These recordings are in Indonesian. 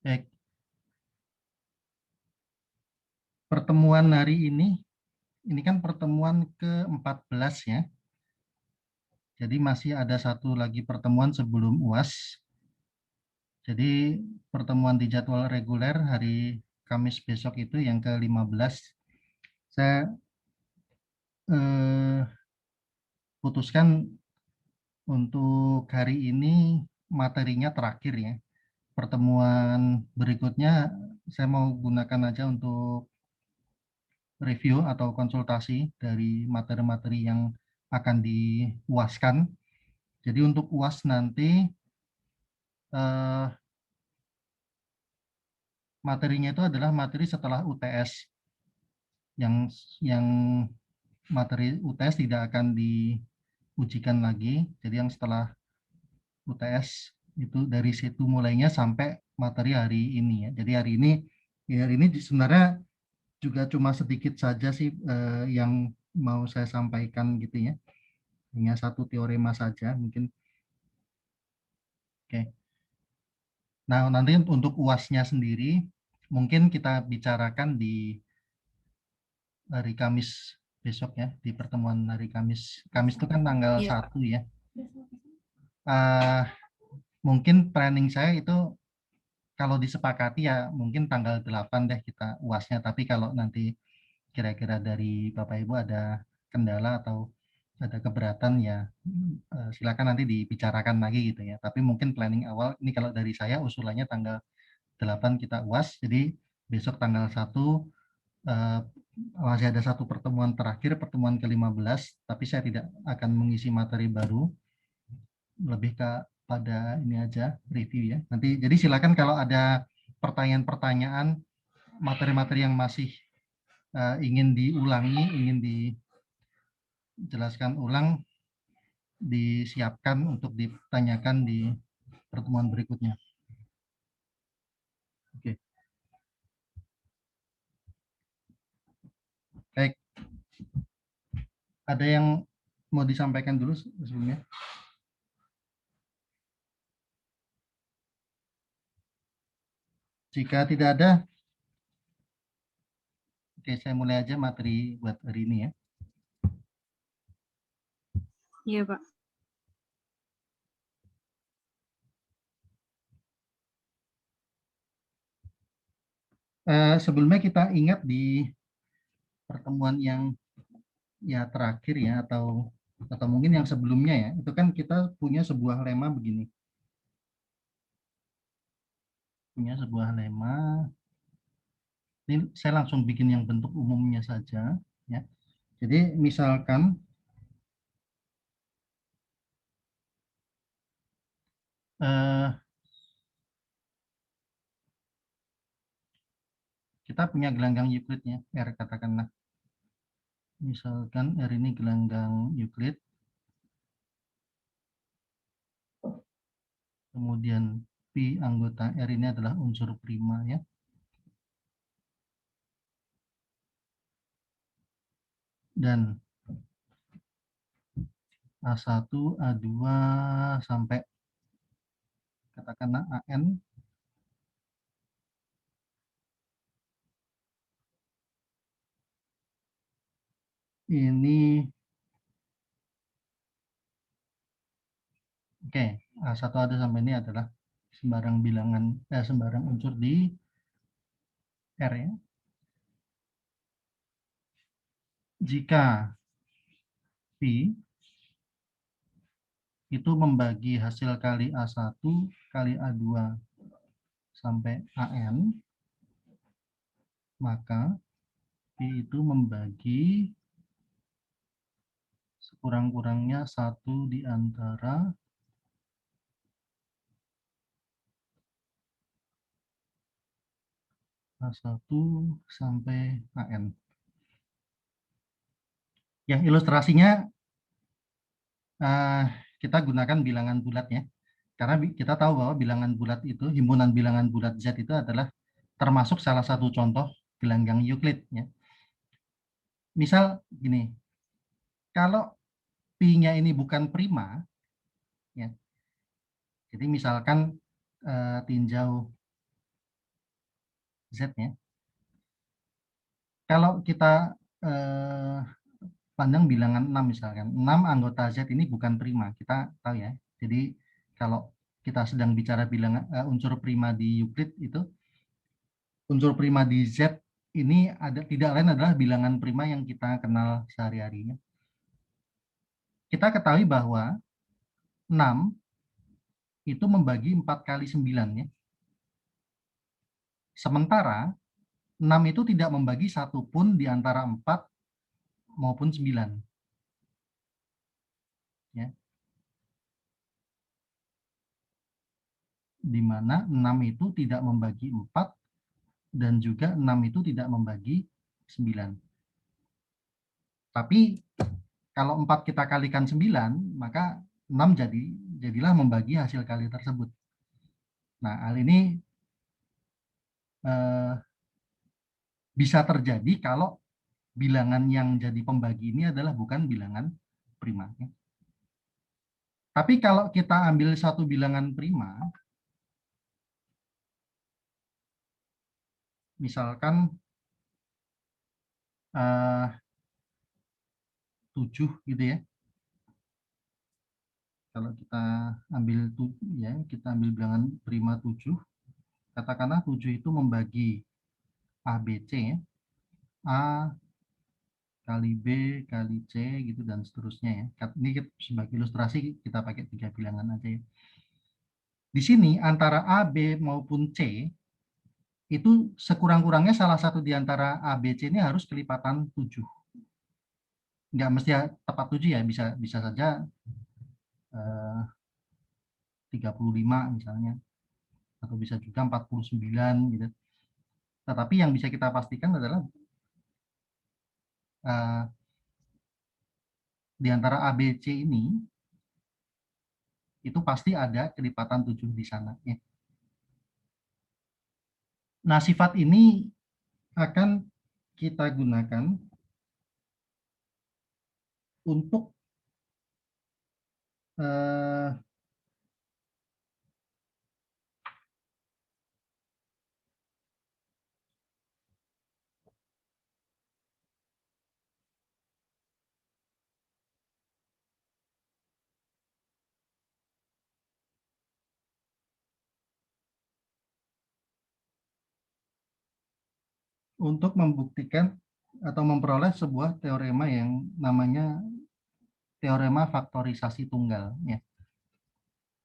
Baik, pertemuan hari ini kan pertemuan ke-14 ya. Jadi masih ada satu lagi pertemuan sebelum UAS. Jadi pertemuan di jadwal reguler hari Kamis besok itu yang ke-15. Saya eh, putuskan untuk hari ini materinya terakhir ya. Pertemuan berikutnya saya mau gunakan aja untuk review atau konsultasi dari materi-materi yang akan diuaskan. Jadi untuk UAS nanti materinya itu adalah materi setelah UTS. Yang materi UTS tidak akan diujikan lagi. Jadi yang setelah UTS itu dari situ mulainya sampai materi hari ini ya. Jadi hari ini sebenarnya juga cuma sedikit saja sih yang mau saya sampaikan gitu ya. Hanya satu teorema saja mungkin. Oke. Nah, nanti untuk UASnya sendiri mungkin kita bicarakan di hari Kamis besok ya, di pertemuan hari Kamis. Kamis itu kan tanggal 1 ya. Mungkin planning saya itu kalau disepakati ya mungkin tanggal 8 deh kita UASnya. Tapi kalau nanti kira-kira dari Bapak Ibu ada kendala atau ada keberatan ya silakan nanti dibicarakan lagi gitu ya. Tapi mungkin planning awal ini kalau dari saya usulannya tanggal 8 kita UAS. Jadi besok tanggal 1 masih ada satu pertemuan terakhir, pertemuan ke-15, tapi saya tidak akan mengisi materi baru, lebih pada ini aja, review ya. Nanti, jadi silakan kalau ada pertanyaan-pertanyaan, materi-materi yang masih ingin diulangi, ingin dijelaskan ulang, disiapkan untuk ditanyakan di pertemuan berikutnya. Oke. Baik. Ada yang mau disampaikan dulu sebelumnya? Jika tidak ada, oke, saya mulai aja materi buat hari ini ya. Iya, Pak. Sebelumnya kita ingat di pertemuan yang ya terakhir ya atau mungkin yang sebelumnya ya, itu kan kita punya sebuah lema begini. Punya sebuah lema. Ini saya langsung bikin yang bentuk umumnya saja ya. Jadi misalkan kita punya gelanggang Euclidnya R katakanlah. Misalkan R ini gelanggang Euclid. Kemudian P anggota R ini adalah unsur prima ya. Dan A1, A2 sampai katakanlah AN ini oke, A1 ada sampai ini adalah sembarang bilangan sembarang unsur di R ya. Jika P itu membagi hasil kali A1 kali A2 sampai AN, maka P itu membagi sekurang-kurangnya 1 di antara A1 sampai AN. Yang ilustrasinya kita gunakan bilangan bulat ya. Karena kita tahu bahwa bilangan bulat itu, himpunan bilangan bulat Z itu adalah termasuk salah satu contoh gelanggang Euclid ya. Misal gini, kalau Pi-nya ini bukan prima ya. Jadi misalkan tinjau Z-nya. Kalau kita pandang bilangan 6 misalkan, 6 anggota Z ini bukan prima, kita tahu ya. Jadi kalau kita sedang bicara bilangan unsur prima di Euclid itu, unsur prima di Z ini tidak lain adalah bilangan prima yang kita kenal sehari-harinya. Kita ketahui bahwa 6 itu membagi 4 kali 9 ya. Sementara 6 itu tidak membagi satu pun di antara 4 maupun 9. Ya. Di mana 6 itu tidak membagi 4 dan juga 6 itu tidak membagi 9. Tapi kalau 4 kita kalikan 9, maka 6 jadilah membagi hasil kali tersebut. Nah, hal ini bisa terjadi kalau bilangan yang jadi pembagi ini adalah bukan bilangan prima. Tapi kalau kita ambil satu bilangan prima, misalkan 7 gitu ya. Kalau kita ambil ya, kita ambil bilangan prima 7, katakanlah 7 itu membagi A, B, C ya. A kali B kali C gitu dan seterusnya ya. Ini sebagai ilustrasi kita pakai 3 bilangan aja ya. Di sini antara A, B maupun C itu sekurang-kurangnya salah satu di antara A, B, C ini harus kelipatan 7. Nggak mesti tepat 7 ya, bisa saja 35 misalnya, atau bisa juga 49 gitu. Tetapi yang bisa kita pastikan adalah di antara A, B, C ini itu pasti ada kelipatan 7 di sana ya. Nah, sifat ini akan kita gunakan untuk eh, untuk membuktikan atau memperoleh sebuah teorema yang namanya teorema faktorisasi tunggal ya.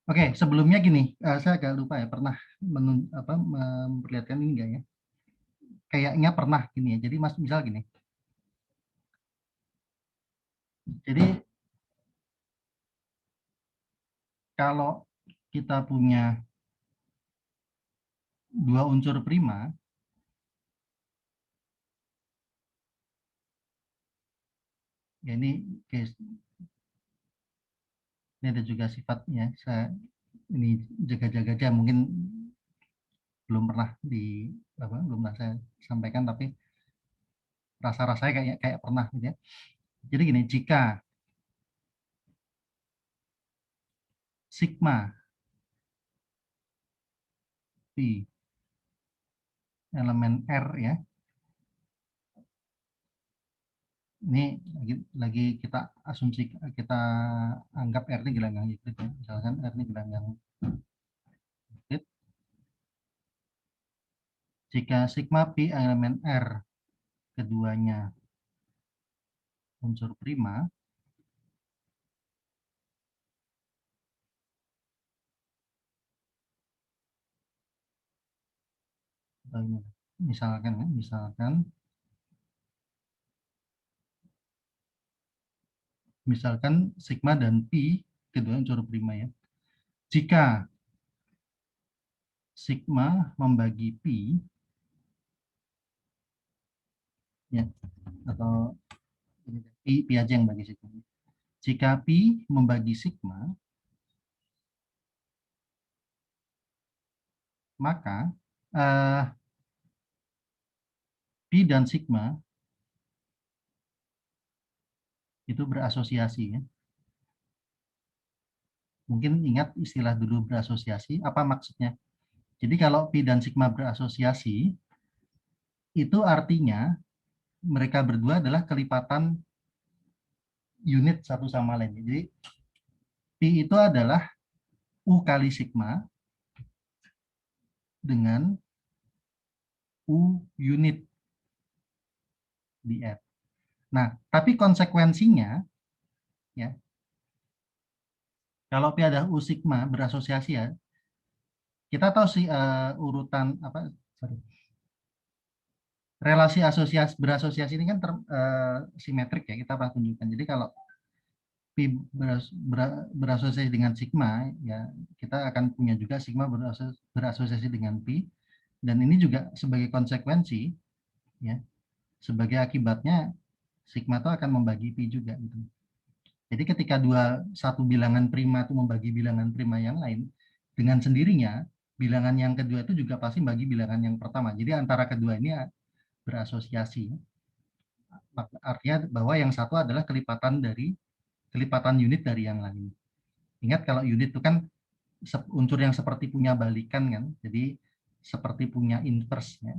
Oke, sebelumnya gini, saya agak lupa ya, pernah memperlihatkan ini enggak ya? Kayaknya pernah gini ya. Jadi Mas misal gini. Jadi kalau kita punya dua unsur prima, ya ini ada juga sifatnya. Saya ini jaga-jaga aja, mungkin belum pernah belum pernah saya sampaikan, tapi rasa-rasanya kayak pernah gitu ya. Jadi gini, jika sigma pi elemen R ya, ini lagi kita asumsi, kita anggap R ini gelanggang Euclid ya. Misalkan R ini gelanggang Euclid. Jika sigma pi elemen R keduanya unsur prima, misalkan sigma dan pi kedua unsur prima ya. Jika sigma membagi pi ya, atau pi aja yang bagi sigma. Jika pi membagi sigma, maka pi dan sigma itu berasosiasi ya. Mungkin ingat istilah dulu berasosiasi, apa maksudnya? Jadi kalau pi dan sigma berasosiasi, Itu artinya mereka berdua adalah kelipatan unit satu sama lain. Jadi Pi itu adalah U kali sigma dengan U unit di R. Nah, tapi konsekuensinya, ya, kalau P adalah U sigma berasosiasi ya, kita tahu sih urutan apa, sorry, relasi asosiasi berasosiasi ini kan simetrik ya, kita pernah tunjukkan. Jadi kalau Pi berasosiasi dengan sigma, ya kita akan punya juga sigma berasosiasi dengan Pi, dan ini juga sebagai konsekuensi, ya, sebagai akibatnya sigma itu akan membagi pi juga gitu. Jadi ketika satu bilangan prima itu membagi bilangan prima yang lain, dengan sendirinya bilangan yang kedua itu juga pasti bagi bilangan yang pertama. Jadi antara kedua ini berasosiasi. Artinya bahwa yang satu adalah kelipatan unit dari yang lain. Ingat kalau unit itu kan unsur yang seperti punya balikan kan. Jadi seperti punya inverse ya.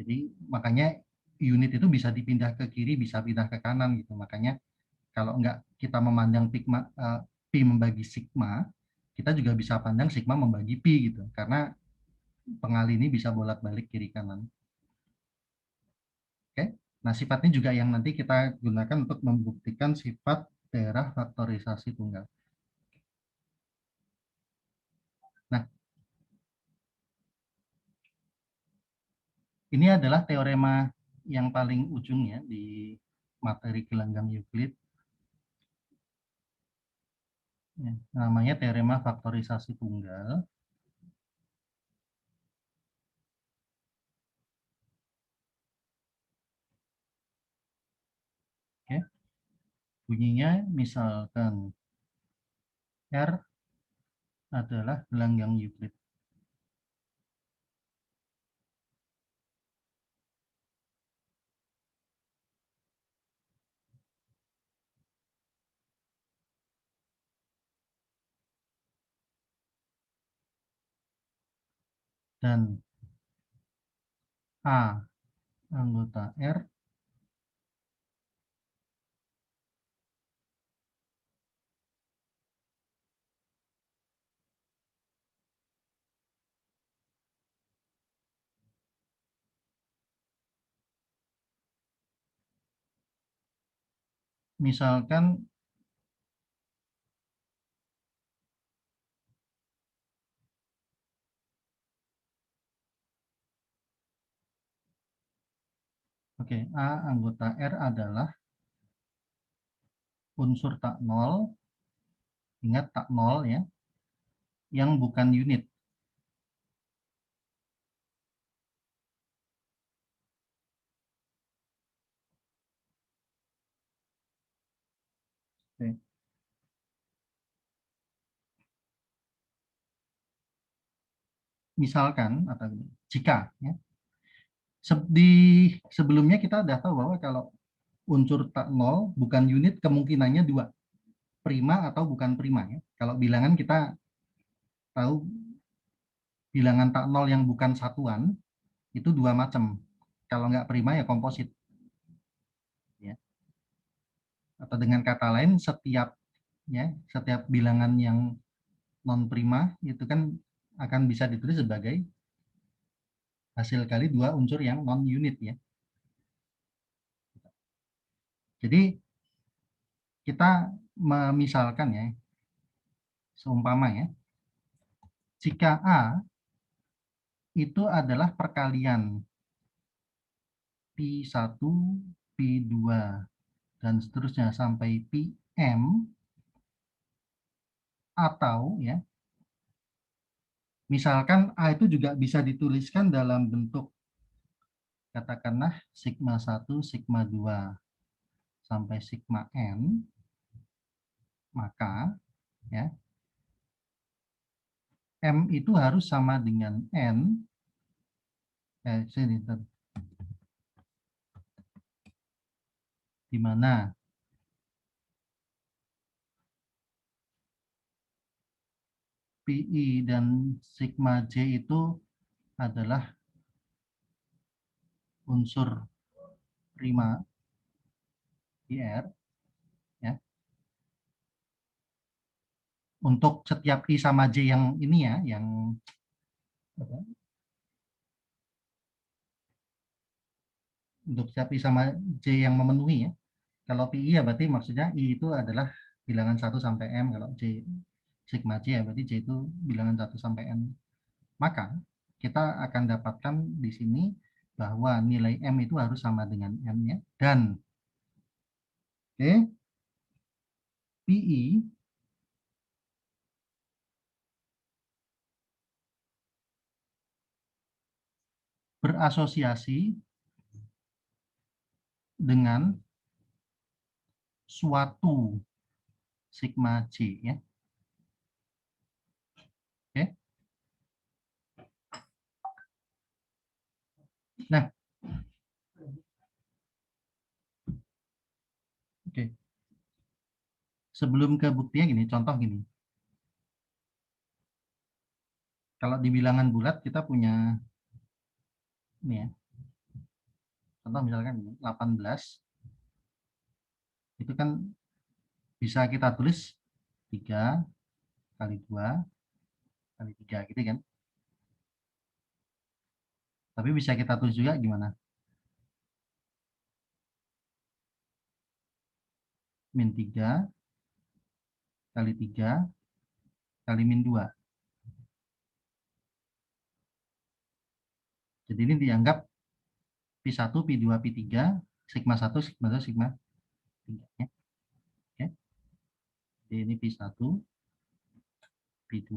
Jadi makanya unit itu bisa dipindah ke kiri, bisa pindah ke kanan gitu. Makanya kalau enggak kita memandang pi membagi sigma, kita juga bisa pandang sigma membagi pi gitu. Karena pengali ini bisa bolak-balik kiri kanan. Oke. Nah, sifatnya juga yang nanti kita gunakan untuk membuktikan sifat daerah faktorisasi tunggal. Nah, ini adalah teorema yang paling ujung ya di materi gelanggang Euclid. Ya, namanya teorema faktorisasi tunggal. Oke. Bunyinya misalkan R adalah gelanggang Euclid. Dan A anggota R misalkan oke, A anggota R adalah unsur tak nol, ingat tak nol ya, yang bukan unit. Oke. Misalkan atau jika ya, di sebelumnya kita sudah tahu bahwa kalau unsur tak nol bukan unit kemungkinannya dua, prima atau bukan prima ya. Kalau bilangan kita tahu bilangan tak nol yang bukan satuan itu dua macam. Kalau nggak prima ya komposit. Ya. Atau dengan kata lain setiap bilangan yang non prima itu kan akan bisa ditulis sebagai hasil kali dua unsur yang non unit ya. Jadi kita memisalkan ya, seumpama ya, jika A itu adalah perkalian pi 1, pi 2 dan seterusnya sampai pi m, atau ya, misalkan A itu juga bisa dituliskan dalam bentuk katakanlah sigma 1, sigma 2 sampai sigma n, maka ya M itu harus sama dengan N, sini, di mana PI dan sigma J itu adalah unsur prima di R, ya, untuk setiap I sama J yang ini ya, yang untuk setiap I sama J yang memenuhi ya. Kalau PI ya berarti maksudnya I itu adalah bilangan 1 sampai M, kalau J sigma J ya berarti J itu bilangan 1 sampai M. Maka kita akan dapatkan di sini bahwa nilai M itu harus sama dengan M ya. Dan PI berasosiasi dengan suatu sigma J ya. Oke. Nah, oke. Sebelum ke buktinya gini, contoh gini. Kalau di bilangan bulat kita punya ini ya. Contoh misalkan 18 itu kan bisa kita tulis 3 kali 2 kali 3 gitu kan. Tapi bisa kita tulis juga gimana? Min 3 kali 3 kali min 2. Jadi ini dianggap Pi1, Pi2, Pi3, sigma 1, sigma 2, sigma 3 ya. Oke. Jadi ini Pi1, Pi2,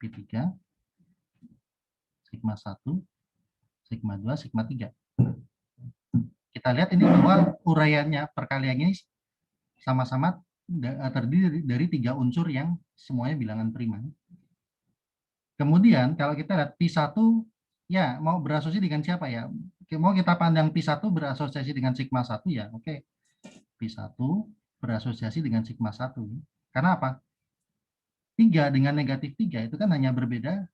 Pi3, sigma 1, sigma 2, sigma 3. Kita lihat ini bahwa uraiannya, perkaliannya sama-sama terdiri dari 3 unsur yang semuanya bilangan prima. Kemudian kalau kita lihat Pi1 ya mau berasosiasi dengan siapa ya? Mau kita pandang Pi1 berasosiasi dengan sigma 1 ya. Oke. Pi1 berasosiasi dengan sigma 1. Karena apa? 3 dengan negatif 3 itu kan hanya berbeda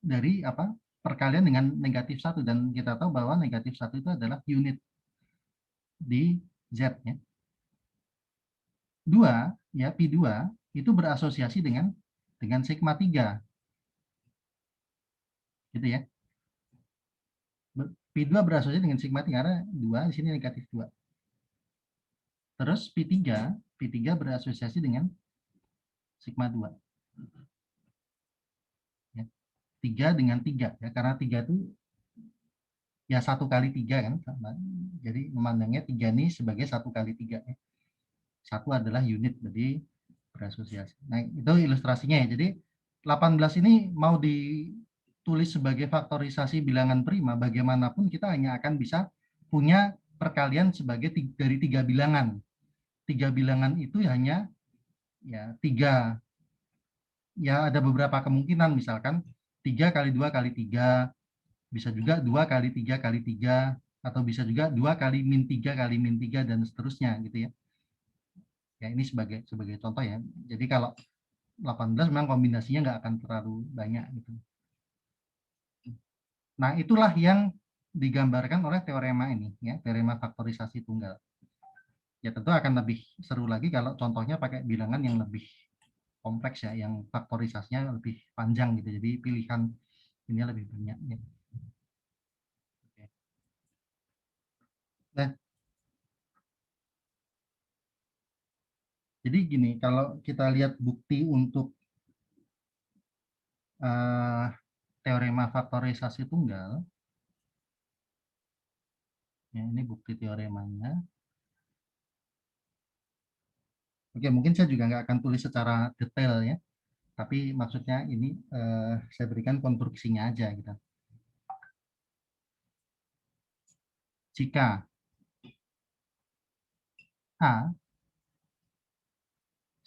dari apa? Perkalian dengan negatif 1, dan kita tahu bahwa negatif 1 itu adalah unit di Z ya. 2 ya, Pi2 itu berasosiasi dengan sigma 3. Gitu ya. Pi2 berasosiasi dengan sigma 3 karena 2 di sini negatif 2. Terus Pi3 berasosiasi dengan sigma 2. Ya. 3 dengan 3 ya, karena 3 itu ya 1 kali 3 kan. Jadi memandangnya 3 ini sebagai 1 kali 3 ya. 1 adalah unit, jadi berasosiasi. Nah, itu ilustrasinya ya. Jadi 18 ini mau ditulis sebagai faktorisasi bilangan prima, bagaimanapun kita hanya akan bisa punya perkalian sebagai dari 3 bilangan. 3 bilangan itu hanya ya 3, ya ada beberapa kemungkinan, misalkan 3 kali 2 kali 3, bisa juga 2 kali 3 kali 3, atau bisa juga 2 kali min 3 kali min 3 dan seterusnya gitu ya. Ya ini sebagai contoh ya. Jadi kalau 18 memang kombinasinya nggak akan terlalu banyak gitu. Nah, itulah yang digambarkan oleh teorema ini ya, teorema faktorisasi tunggal. Ya tentu akan lebih seru lagi kalau contohnya pakai bilangan yang lebih kompleks ya, yang faktorisasinya lebih panjang gitu. Jadi pilihan ini lebih banyak ya. Oke. Nah, jadi gini, kalau kita lihat bukti untuk teorema faktorisasi tunggal, ya ini bukti teoremanya. Oke, mungkin saya juga nggak akan tulis secara detail ya, tapi maksudnya ini saya berikan konstruksinya aja gitu. Jika A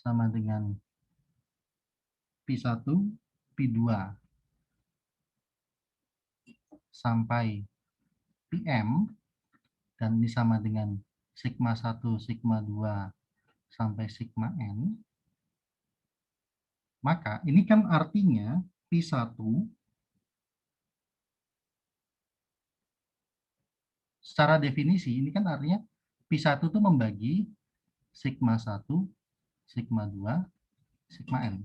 sama dengan Pi1, Pi2 sampai Pm, dan ini sama dengan sigma 1, sigma 2 sampai sigma n, maka ini kan artinya Pi1 secara definisi ini kan artinya Pi1 itu membagi sigma 1, sigma 2, sigma n.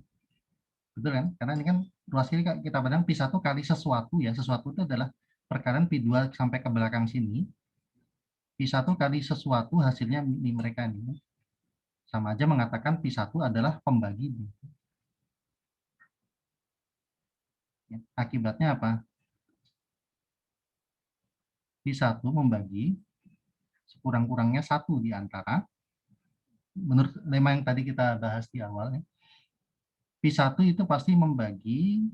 Betul kan? Karena ini kan ruas ini kita pandang Pi1 kali sesuatu ya. Sesuatu itu adalah perkalian Pi2 sampai ke belakang sini. Pi1 kali sesuatu hasilnya ini mereka ini. Sama aja mengatakan Pi1 adalah pembagi. Akibatnya apa? Pi1 membagi sekurang-kurangnya 1 di antara, menurut lema yang tadi kita bahas di awal, Pi1 itu pasti membagi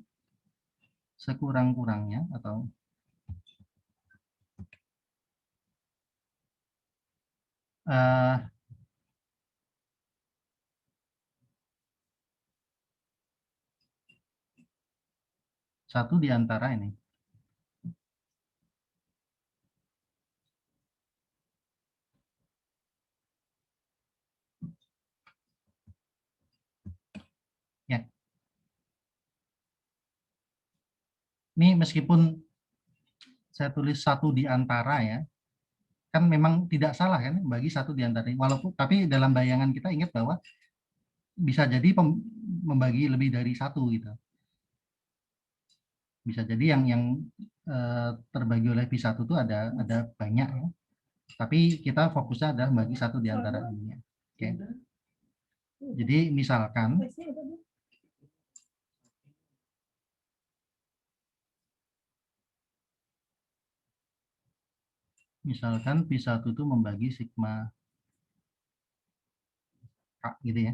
sekurang-kurangnya atau satu di antara ini. Ya. Ini meskipun saya tulis satu di antara ya, kan memang tidak salah kan bagi satu di antara ini. Walaupun tapi dalam bayangan kita ingat bahwa bisa jadi membagi lebih dari satu gitu. Bisa jadi yang terbagi oleh Pi1 itu ada banyak ya. Tapi kita fokusnya adalah bagi satu di antara ini. Oke. Jadi misalkan Pi1 itu membagi sigma K gitu ya.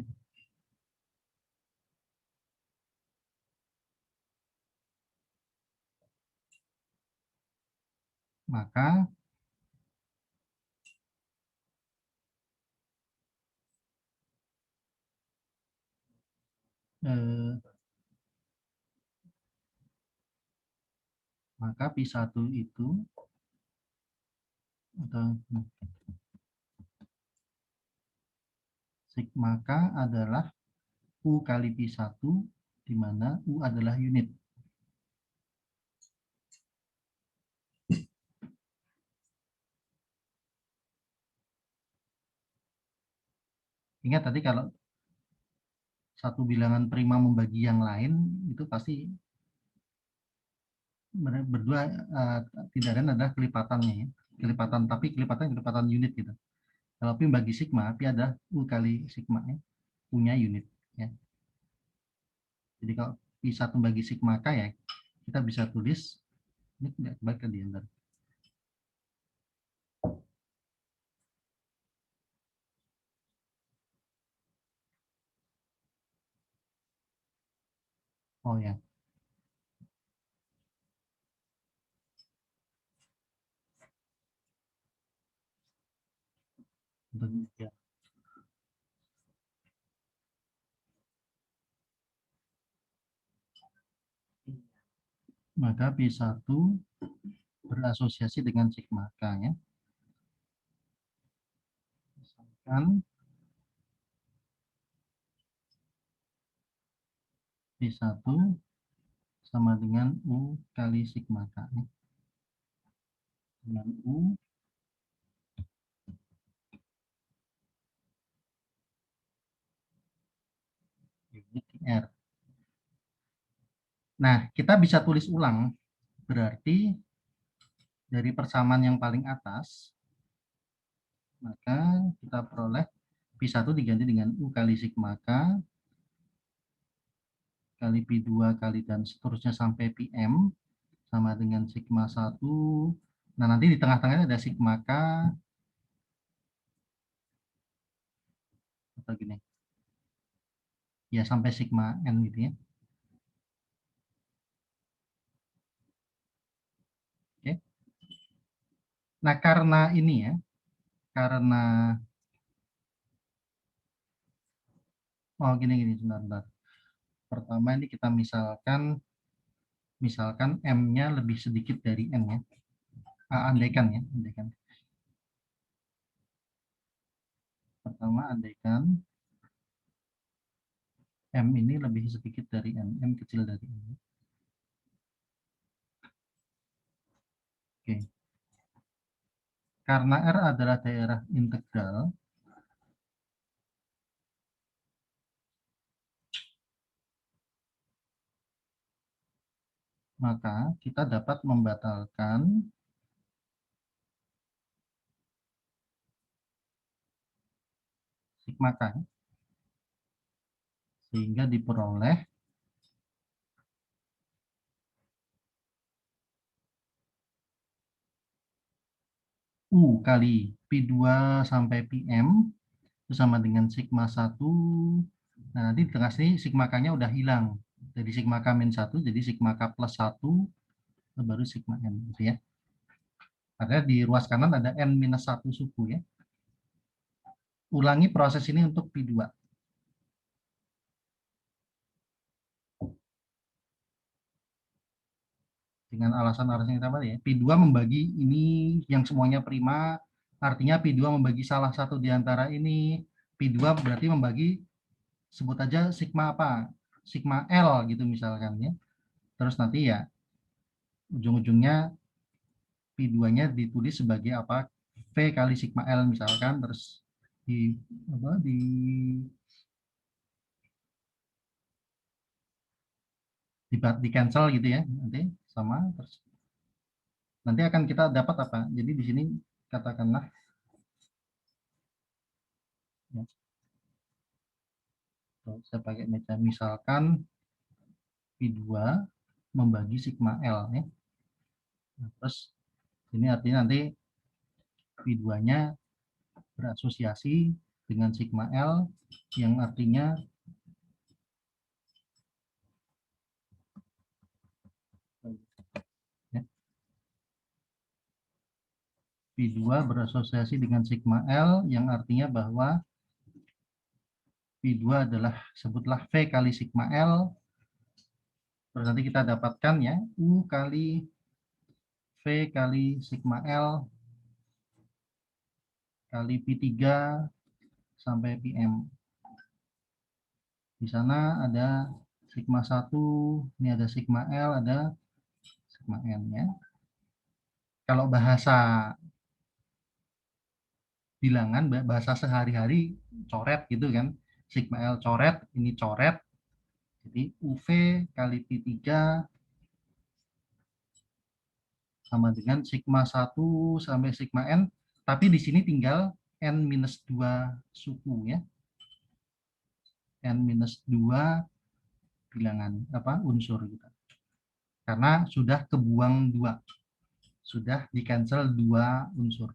Maka Pi1 itu atau sigma K adalah U kali Pi1 di mana U adalah unit. Ingat tadi kalau satu bilangan prima membagi yang lain itu pasti berdua tidak lain adalah kelipatannya ya. Kelipatan unit gitu. Kalau Pi bagi sigma, Pi adalah U kali sigma ya, punya unit ya. Jadi kalau Pi1 bagi sigma K ya, kita bisa tulis ini tidak kebalik ke diantar. Oh ya. Ya. Maka Pi1 berasosiasi dengan sigma K ya. Misalkan Pi1 sama dengan U kali sigma K ya. Dengan U unit R. Nah, kita bisa tulis ulang. Berarti dari persamaan yang paling atas, maka kita peroleh Pi1 diganti dengan U kali sigma K kali Pi2 kali dan seterusnya sampai Pm sama dengan sigma 1. Nah, nanti di tengah-tengahnya ada sigma K atau gini. Ya, sampai sigma N gitu ya. Oke. Nah, karena ini ya, karena oh gini sebentar. Pertama ini kita misalkan M-nya lebih sedikit dari N ya. Andaikan ya, andaikan. Pertama andaikan M ini lebih sedikit dari N, M kecil dari N. Oke. Karena R adalah daerah integral, maka kita dapat membatalkan sigma K, sehingga diperoleh U kali P2 sampai PM itu sama dengan sigma 1. Nah, nanti di tengah sini sigma K-nya udah hilang. Jadi sigma K min 1, jadi sigma K plus 1, baru sigma N. Gitu ya. Karena di ruas kanan ada N minus 1 suku ya. Ulangi proses ini untuk P2. Dengan alasan-alasan yang tadi ya. P2 membagi ini yang semuanya prima, artinya P2 membagi salah satu di antara ini. P2 berarti membagi, sebut aja sigma apa? Sigma L gitu misalkan ya. Terus nanti ya ujung-ujungnya P2-nya ditulis sebagai apa? V kali sigma L misalkan, terus di apa di cancel gitu ya nanti sama, terus nanti akan kita dapat apa? Jadi di sini katakanlah ya, saya pakai meja misalkan P2 membagi sigma L ya. Nah, terus ini artinya nanti P2-nya berasosiasi dengan sigma L yang artinya ya, P2 berasosiasi dengan sigma L yang artinya bahwa P2 adalah sebutlah V kali sigma L. Terus nanti kita dapatkan ya U kali V kali sigma L kali P3 sampai PM. Di sana ada sigma 1, ini ada sigma L, ada sigma N ya. Kalau bahasa bilangan, bahasa sehari-hari coret gitu kan. Sigma L coret, ini coret. Jadi UV kali P3 sama dengan sigma 1 sampai sigma N. Tapi di sini tinggal N minus 2 suku ya. N minus 2 bilangan apa unsur gitu. Karena sudah kebuang 2. Sudah di cancel 2 unsur.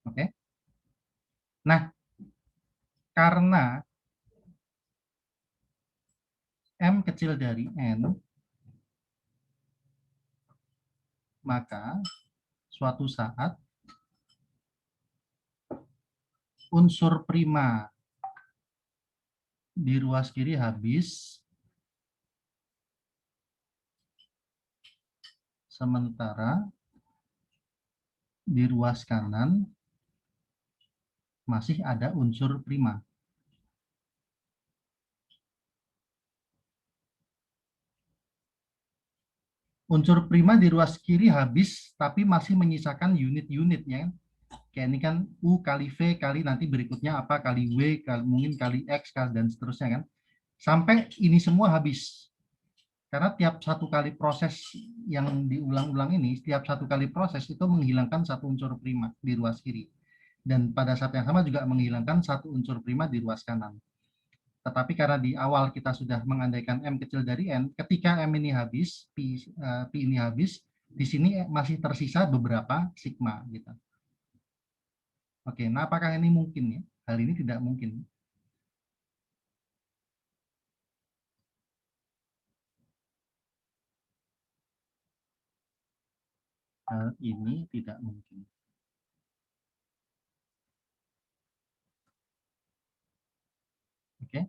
Oke. Nah, karena M kecil dari N, maka suatu saat unsur prima di ruas kiri habis, sementara di ruas kanan masih ada unsur prima. Unsur prima di ruas kiri habis, tapi masih menyisakan unit-unitnya. Kayak ini kan U kali V kali nanti berikutnya apa kali W, kali, mungkin kali X, kali, dan seterusnya kan. Sampai ini semua habis. Karena tiap satu kali proses yang diulang-ulang ini, setiap satu kali proses itu menghilangkan satu unsur prima di ruas kiri. Dan pada saat yang sama juga menghilangkan satu unsur prima di ruas kanan. Tetapi karena di awal kita sudah mengandaikan M kecil dari N, ketika M ini habis, P ini habis, di sini masih tersisa beberapa sigma. Gitu. Oke, nah apakah ini mungkin ya? Hal ini tidak mungkin. Hal ini tidak mungkin. Oke,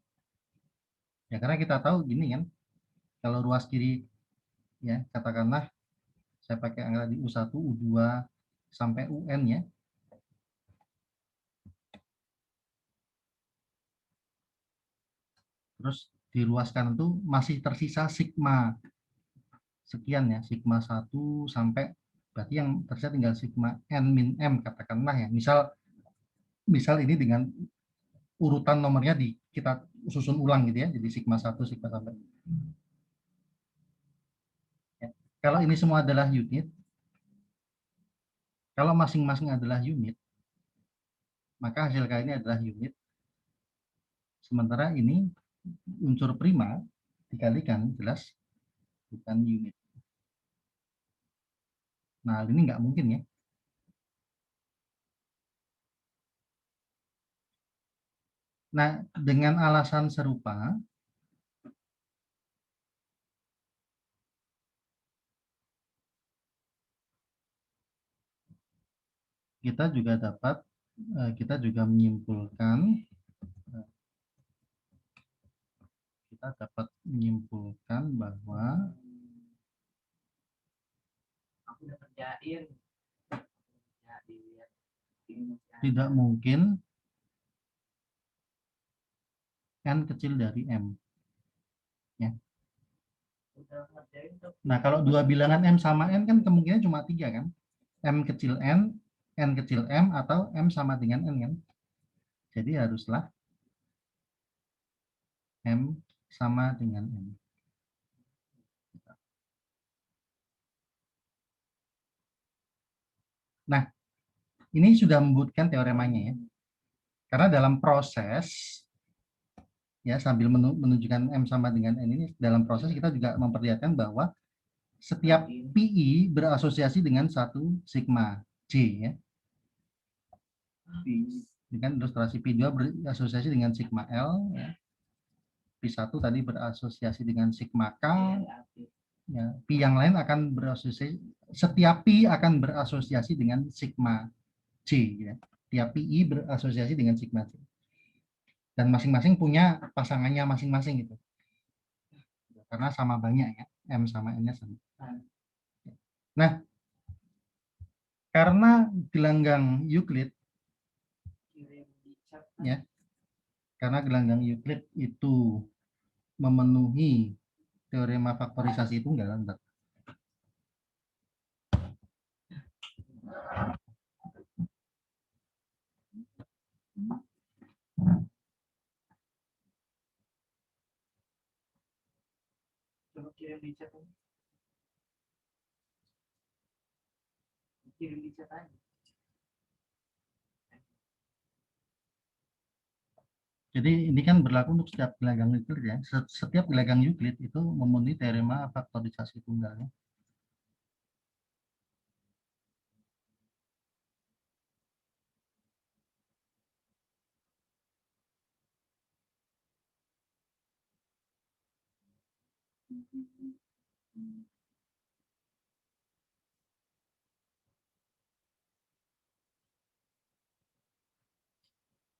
ya karena kita tahu gini kan, kalau ruas kiri ya katakanlah saya pakai angka di U1, U2 sampai UN ya. Terus di ruas kanan itu masih tersisa sigma sekian ya, sigma 1 sampai Berarti yang tersisa tinggal sigma n min m katakanlah ya. Misal ini dengan urutan nomornya kita susun ulang gitu ya. Jadi sigma 1 sigma sampai. Ya. Kalau ini semua adalah unit, kalau masing-masing adalah unit, maka hasil kali ini adalah unit. Sementara ini unsur prima dikalikan jelas bukan unit. Nah, ini nggak mungkin ya. Nah, dengan alasan serupa, kita juga menyimpulkan bahwa tidak mungkin n kecil dari m. Ya. Nah, kalau dua bilangan m sama n kan kemungkinan cuma 3 kan? M kecil n kecil m, atau m sama dengan n kan? Jadi haruslah m sama dengan n. Nah, ini sudah membuktikan teoremanya ya. Karena dalam proses ya sambil menunjukkan m sama dengan n ini, dalam proses kita juga memperlihatkan bahwa setiap PI berasosiasi dengan satu sigma J ya. Dengan ilustrasi P2 berasosiasi dengan sigma L ya. P1 tadi berasosiasi dengan sigma K ya. P yang lain akan berasosiasi, setiap P akan berasosiasi dengan sigma J ya. Tiap PI berasosiasi dengan sigma J. Dan masing-masing punya pasangannya masing-masing gitu. Karena sama banyak ya, M sama N-nya sama. Nah, karena gelanggang Euclid ya, karena gelanggang Euclid itu memenuhi teorema faktorisasi tunggal. Coba kirim di chat. Kirim di chat aja. Jadi ini kan berlaku untuk setiap gelanggang Euclid ya. Setiap gelanggang Euclid itu memenuhi teorema faktorisasi tunggal. Ya.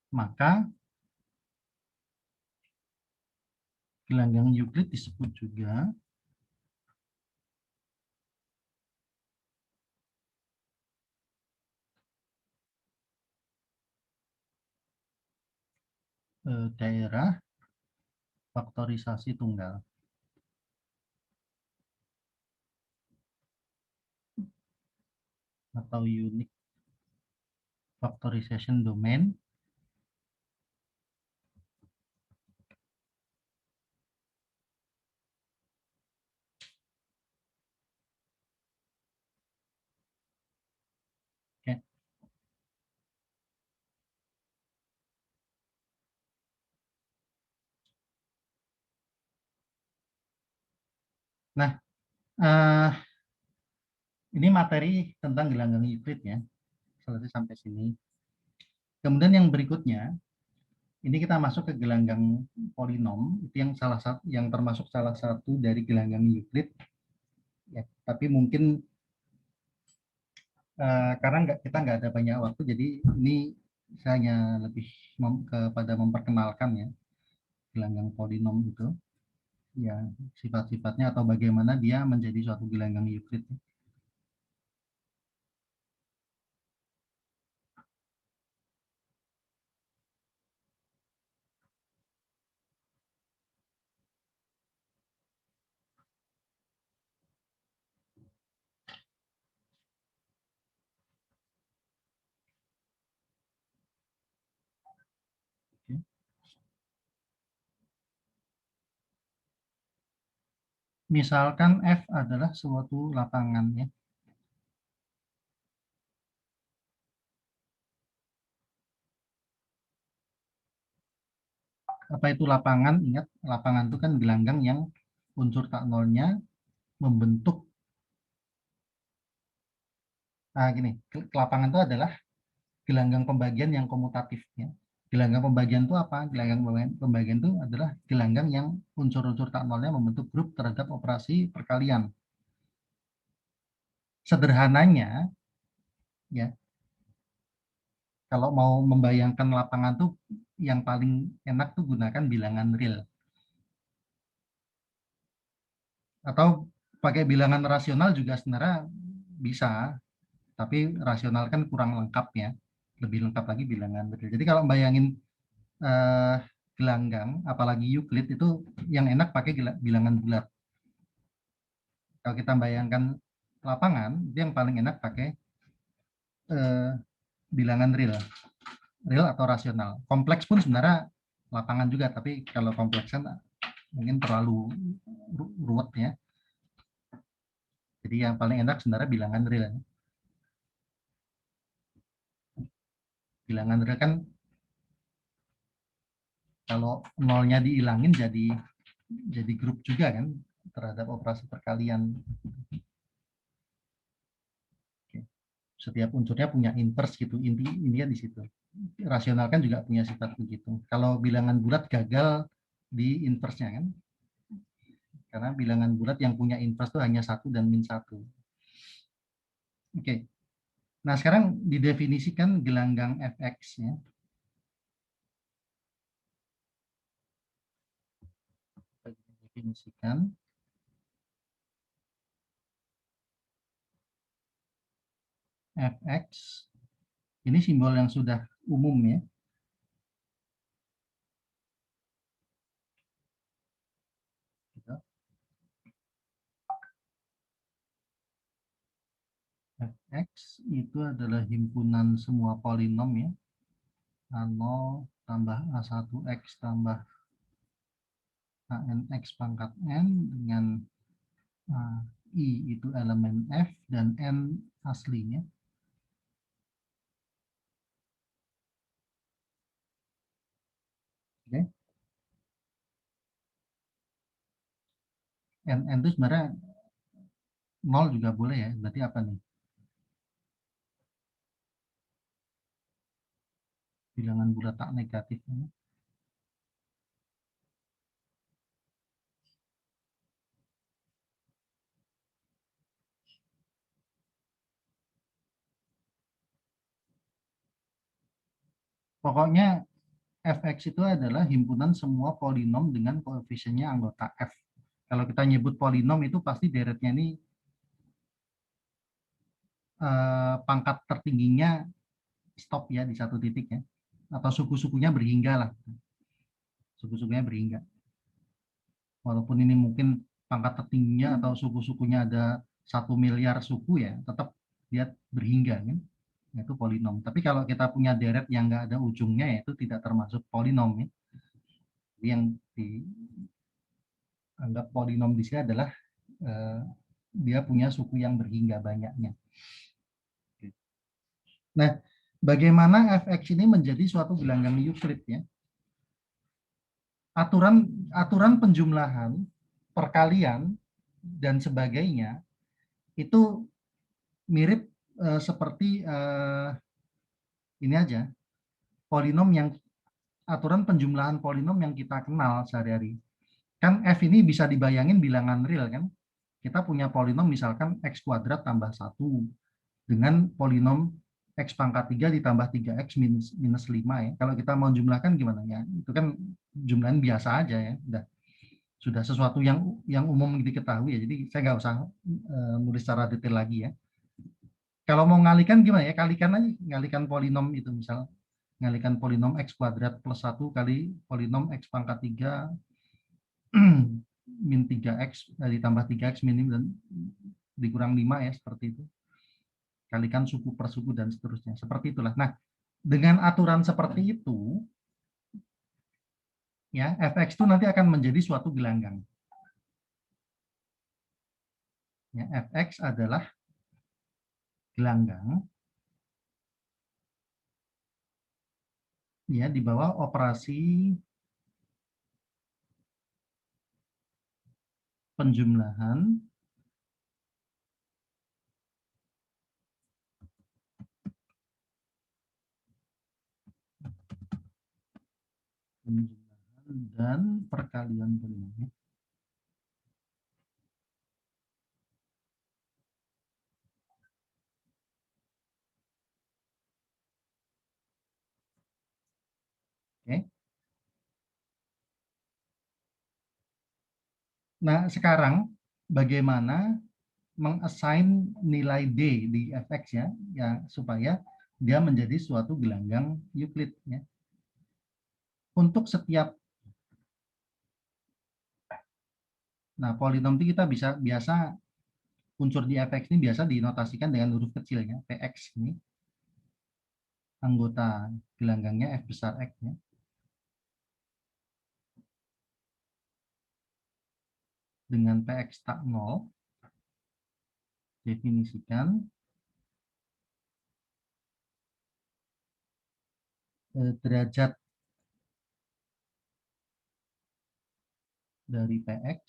Maka gelanggang Euclid disebut juga daerah faktorisasi tunggal atau unique factorization domain Oke. Nah, ini materi tentang gelanggang Euclid ya. Selesai sampai sini. Kemudian yang berikutnya, ini kita masuk ke gelanggang polinom, itu yang termasuk salah satu dari gelanggang Euclid. Ya, tapi mungkin karena kita nggak ada banyak waktu, jadi ini saya hanya lebih kepada memperkenalkan ya gelanggang polinom itu, ya sifat-sifatnya atau bagaimana dia menjadi suatu gelanggang Euclid. Misalkan F adalah suatu lapangan ya. Apa itu lapangan? Ingat, lapangan itu kan gelanggang yang unsur tak nolnya membentuk, gini, lapangan itu adalah gelanggang pembagian yang komutatif ya. Gelanggang pembagian itu apa? Gelanggang pembagian itu adalah gelanggang yang unsur-unsur tak nolnya membentuk grup terhadap operasi perkalian. Sederhananya ya, kalau mau membayangkan lapangan tuh yang paling enak tuh gunakan bilangan real. Atau pakai bilangan rasional juga sebenarnya bisa, tapi rasional kan kurang lengkap ya. Lebih lengkap lagi bilangan real. Jadi kalau bayangin eh, gelanggang, apalagi Euclid itu yang enak pakai bilangan bulat. Kalau kita bayangkan lapangan, itu yang paling enak pakai eh, bilangan real, real atau rasional. Kompleks pun sebenarnya lapangan juga, tapi kalau kompleks kan mungkin terlalu ruwet ya. Jadi yang paling enak sebenarnya bilangan real. Bilangan real kan kalau nolnya dihilangin jadi grup juga kan terhadap operasi perkalian. Setiap unsurnya punya inverse gitu, intinya di situ. Rasional kan juga punya sifat begitu. Kalau bilangan bulat gagal di inverse-nya kan, karena bilangan bulat yang punya inverse itu hanya 1 dan min 1. Oke, nah sekarang didefinisikan gelanggang fx ya. Definisikan fx, ini simbol yang sudah umum ya. Fx itu adalah himpunan semua polinom ya. A0 tambah A1x tambah ANX pangkat N dengan I itu elemen F dan N aslinya. Oke. N itu sebenarnya 0 juga boleh ya. Berarti apa nih? Bilangan bulat tak negatif. Pokoknya fx itu adalah himpunan semua polinom dengan koefisiennya anggota f. Kalau kita nyebut polinom itu pasti deretnya ini pangkat tertingginya stop ya di satu titik ya. Atau suku-sukunya berhingga lah. Suku-sukunya berhingga. Walaupun ini mungkin pangkat tertingginya atau suku-sukunya ada 1 miliar suku ya, tetap dia berhingga kan. Itu polinom. Tapi kalau kita punya deret yang nggak ada ujungnya ya itu tidak termasuk polinom ya. Yang dianggap polinom di sini adalah dia punya suku yang berhingga banyaknya. Nah, bagaimana fx ini menjadi suatu gelanggang Euclid ya? Aturan penjumlahan, perkalian dan sebagainya itu mirip seperti ini aja, polinom yang aturan penjumlahan polinom yang kita kenal sehari-hari. Kan f ini bisa dibayangin bilangan real kan? Kita punya polinom misalkan x kuadrat tambah 1 dengan polinom x pangkat 3 ditambah 3x minus 5 ya. Kalau kita mau jumlahkan gimana ya? Itu kan jumlahan biasa aja ya. Sudah sesuatu yang umum diketahui ya. Jadi saya nggak usah nulis secara detail lagi ya. Kalau mau ngalikan gimana ya? Kalikan aja, ngalikan polinom itu misal ngalikan polinom x kuadrat plus 1 kali polinom x pangkat 3 min 3x ditambah 3x min dan dikurang 5 ya seperti itu. Kalikan suku per suku dan seterusnya. Seperti itulah. Nah, dengan aturan seperti itu ya fx itu nanti akan menjadi suatu gelanggang. Ya, fx adalah gelanggang ya di bawah operasi penjumlahan dan perkalian polinom. Oke. Nah, sekarang bagaimana mengassign nilai D di fx ya supaya dia menjadi suatu gelanggang Euclid ya. Untuk setiap polinom itu kita biasa unsur di fx ini biasa dinotasikan dengan huruf kecil ya, px ini anggota gelanggangnya f besar x ya. Dengan px tak 0 definisikan derajat dari px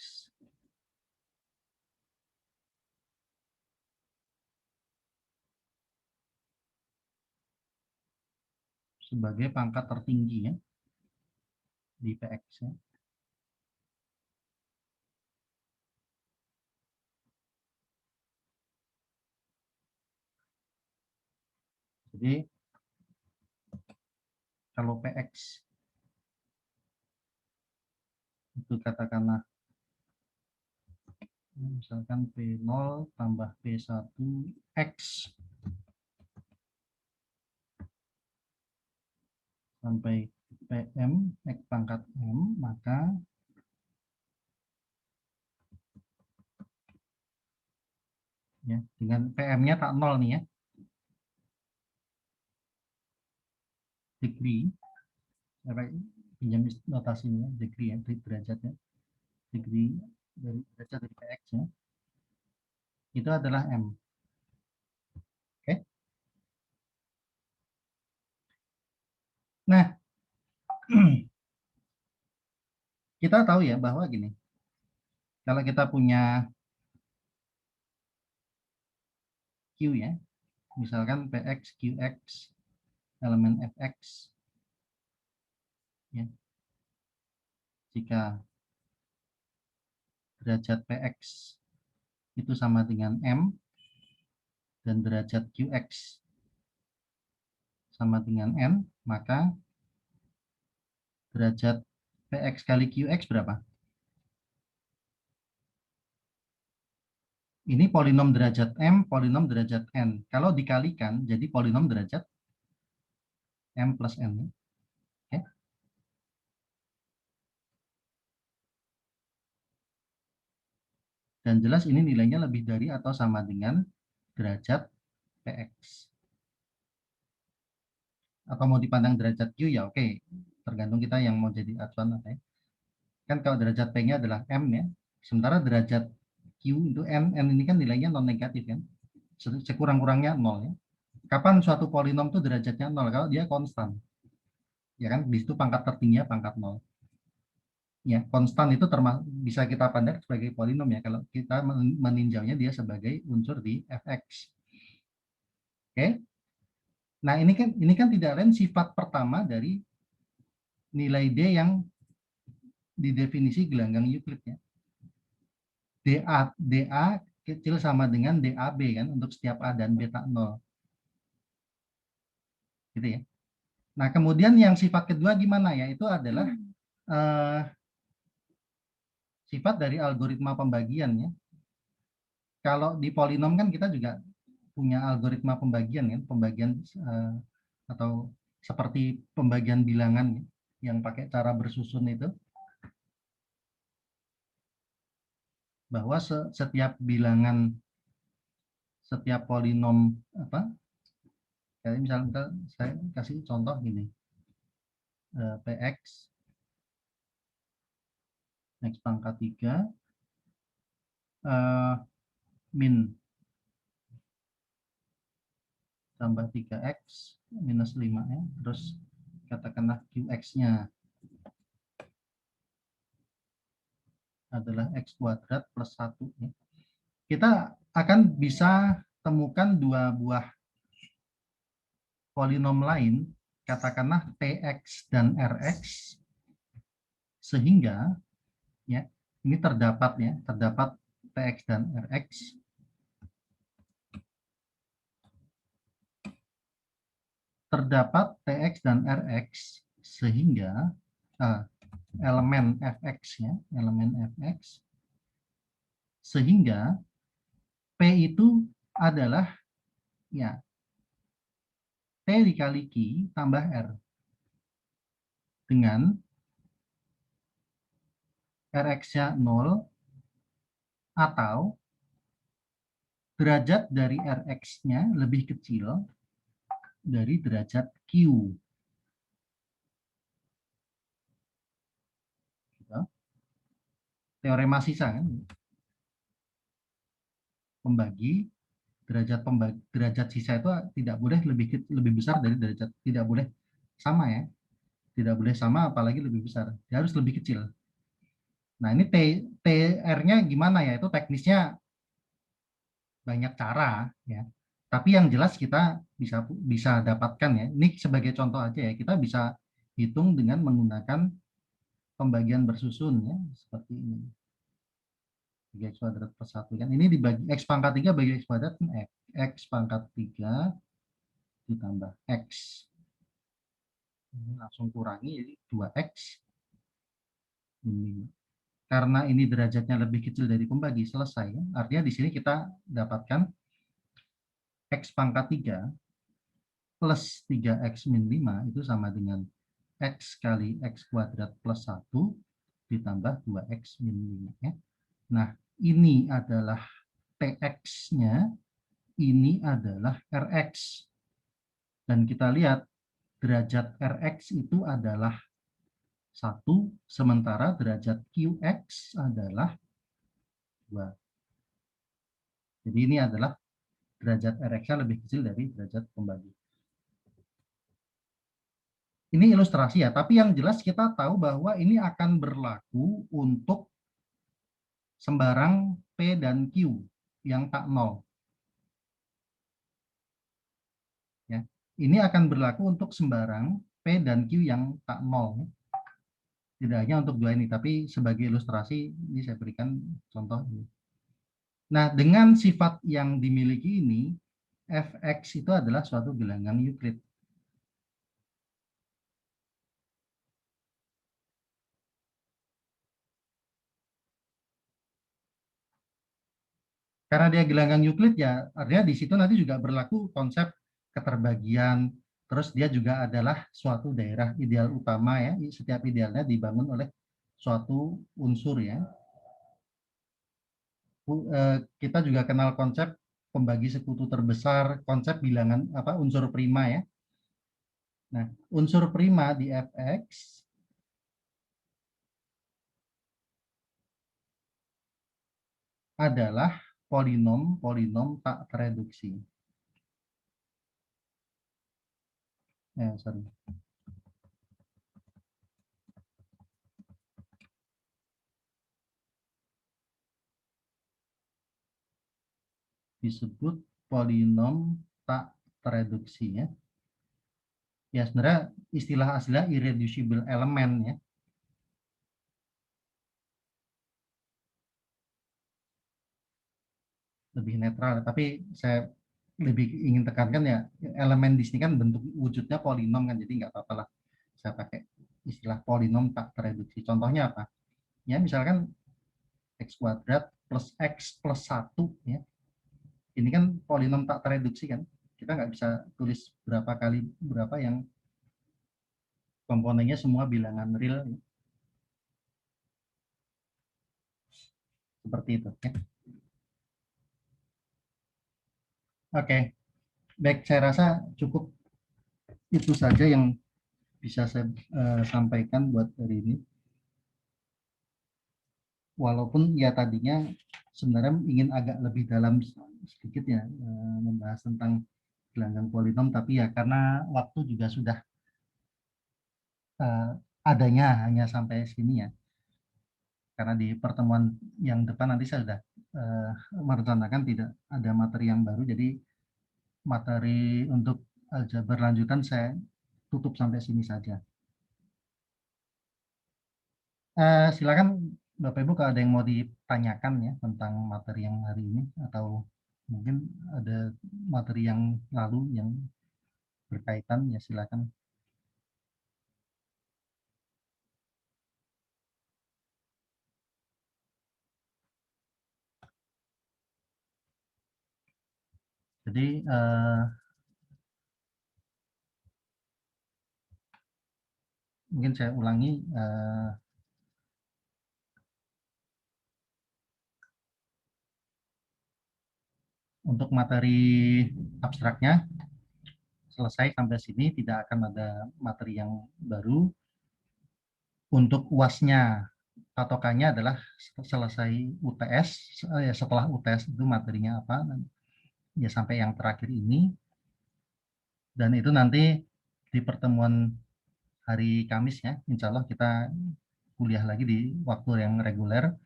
sebagai pangkat tertinggi ya di px ya. Jadi kalau px itu katakanlah misalkan P0 tambah P1 X sampai PM X pangkat M, maka ya dengan PM-nya tak 0 nih ya, degree, pinjam notasinya, degree ya, derajatnya, degree dari derajat dari PX ya, itu adalah M. Oke. Nah, kita tahu ya bahwa gini, kalau kita punya Q ya, misalkan PX, QX, elemen FX, ya, jika derajat PX itu sama dengan M dan derajat QX sama dengan N, maka derajat PX kali QX berapa? Ini polinom derajat M, polinom derajat N. Kalau dikalikan, jadi polinom derajat M plus N. Oke. Dan jelas ini nilainya lebih dari atau sama dengan derajat PX. Atau mau dipandang derajat Q ya oke. Tergantung kita yang mau jadi acuan apa ya. Kan kalau derajat P-nya adalah M ya. Sementara derajat Q itu N, N ini kan nilainya non negatif kan. Sekurang-kurangnya 0 ya. Kapan suatu polinom itu derajatnya 0? Kalau dia konstan. Ya kan, di situ pangkat tertingginya pangkat 0. Ya, konstan itu bisa kita pandang sebagai polinom ya kalau kita meninjaunya dia sebagai unsur di fx. Oke. Nah, ini kan tidak lain sifat pertama dari nilai D yang didefinisi gelanggang Euclid ya. DA kecil sama dengan DAB kan untuk setiap A dan B tak 0. Gitu ya. Nah, kemudian yang sifat kedua gimana ya? Itu adalah sifat dari algoritma pembagian ya. Kalau di polinom kan kita juga punya algoritma pembagian kan, pembagian atau seperti pembagian bilangan yang pakai cara bersusun itu, bahwa setiap bilangan, setiap polinom apa, kayak misalnya saya kasih contoh gini, PX X pangkat 3 min tambah 3x minus 5 ya. Terus katakanlah qx-nya adalah x kuadrat plus 1 ya. Kita akan bisa temukan dua buah polinom lain, katakanlah tx dan rx, sehingga ya ini terdapat tx dan rx, sehingga elemen fx ya, sehingga p itu adalah ya T dikali Q tambah R dengan Rx-nya 0 atau derajat dari Rx-nya lebih kecil dari derajat Q. Teorema sisa kan? Derajat sisa itu tidak boleh lebih besar dari derajat, tidak boleh sama ya. Tidak boleh sama apalagi lebih besar. Dia harus lebih kecil. Nah, ini TR-nya gimana ya? Itu teknisnya banyak cara ya. Tapi yang jelas kita bisa dapatkan ya. Ini sebagai contoh aja ya. Kita bisa hitung dengan menggunakan pembagian bersusun ya, seperti ini. 3x kuadrat plus 1 kan. Ini dibagi x pangkat 3 bagi x kuadrat kan x pangkat 3 ditambah x. Ini langsung kurangi jadi 2x ini. Karena ini derajatnya lebih kecil dari pembagi, selesai ya. Artinya di sini kita dapatkan x pangkat 3 plus 3x min 5 itu sama dengan x kali x kuadrat plus 1 ditambah 2x min 5 ya. Nah, ini adalah tx-nya, ini adalah rx. Dan kita lihat derajat rx itu adalah 1, sementara derajat qx adalah 2. Jadi ini adalah derajat rx-nya lebih kecil dari derajat pembagi. Ini ilustrasi ya, tapi yang jelas kita tahu bahwa ini akan berlaku untuk sembarang P dan Q yang tak nol. Ya. Ini akan berlaku untuk sembarang P dan Q yang tak nol. Tidak hanya untuk dua ini, tapi sebagai ilustrasi ini saya berikan contoh ini. Nah, dengan sifat yang dimiliki ini, fx itu adalah suatu bilangan Euclid. Karena dia bilangan Euclid ya, artinya di situ nanti juga berlaku konsep keterbagian. Terus dia juga adalah suatu daerah ideal utama ya. Setiap idealnya dibangun oleh suatu unsur ya. Kita juga kenal konsep pembagi sekutu terbesar, konsep bilangan unsur prima ya. Nah, unsur prima di fx adalah polinom tak tereduksi. Sorry. Disebut polinom tak tereduksi ya. Ya sebenarnya istilah aslinya irreducible element ya. Lebih netral, tapi saya lebih ingin tekankan ya elemen di sini kan bentuk wujudnya polinom kan, jadi nggak apa-apa lah saya pakai istilah polinom tak tereduksi. Contohnya apa? Ya misalkan x kuadrat plus x plus 1 ya. Ini kan polinom tak tereduksi kan. Kita nggak bisa tulis berapa kali berapa yang komponennya semua bilangan real. Seperti itu. Ya. Oke, baik, saya rasa cukup itu saja yang bisa saya sampaikan buat hari ini. Walaupun ya tadinya sebenarnya ingin agak lebih dalam sedikit ya, membahas tentang gelanggang polinom, tapi ya karena waktu juga sudah adanya hanya sampai sini ya. Karena di pertemuan yang depan nanti saya sudah merencanakan tidak ada materi yang baru, jadi materi untuk aljabar lanjutan saya tutup sampai sini saja. Silakan Bapak Ibu kalau ada yang mau ditanyakan ya tentang materi yang hari ini, atau mungkin ada materi yang lalu yang berkaitan, ya silakan. Jadi mungkin saya ulangi, untuk materi abstraknya selesai sampai sini, tidak akan ada materi yang baru. Untuk UAS-nya patokannya adalah selesai UTS, ya setelah UTS itu materinya apa, ya sampai yang terakhir ini, dan itu nanti di pertemuan hari Kamis ya, insya Allah kita kuliah lagi di waktu yang reguler.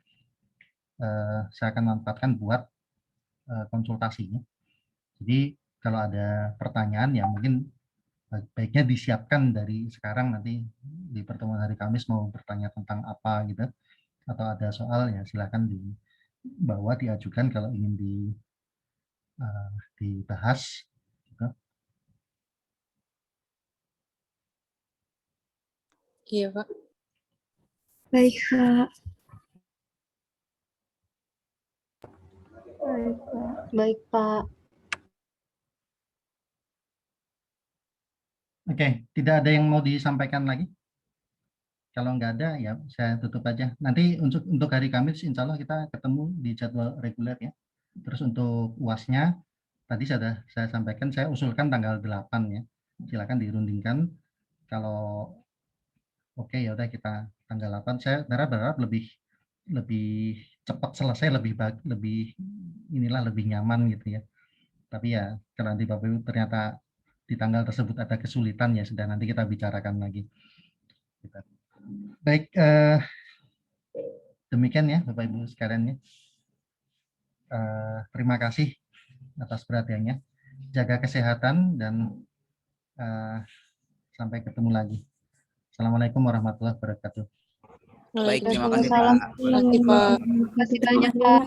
Saya akan manfaatkan buat konsultasinya. Jadi kalau ada pertanyaan ya mungkin baiknya disiapkan dari sekarang, nanti di pertemuan hari Kamis mau bertanya tentang apa gitu, atau ada soal ya silakan dibawa, diajukan kalau ingin dibahas gitu. Iya, Pak. Baik, Kak. Baik, Pak. Oke, tidak ada yang mau disampaikan lagi? Kalau nggak ada ya saya tutup aja. Nanti untuk hari Kamis insya Allah kita ketemu di jadwal reguler ya. Terus untuk UAS-nya tadi saya sampaikan, saya usulkan tanggal 8 ya. Silakan dirundingkan. Kalau oke ya udah kita tanggal 8. Saya berharap lebih cepat selesai, lebih inilah lebih nyaman gitu ya. Tapi ya kalau nanti Bapak Ibu ternyata di tanggal tersebut ada kesulitan ya sudah, nanti kita bicarakan lagi. Baik, demikian ya Bapak Ibu sekalian ya. Terima kasih atas perhatiannya. Jaga kesehatan dan sampai ketemu lagi. Assalamualaikum warahmatullahi wabarakatuh. Baik, Terima kasih, Salam. Pak. Terima kasih, Pak. Terima kasih banyak, Pak.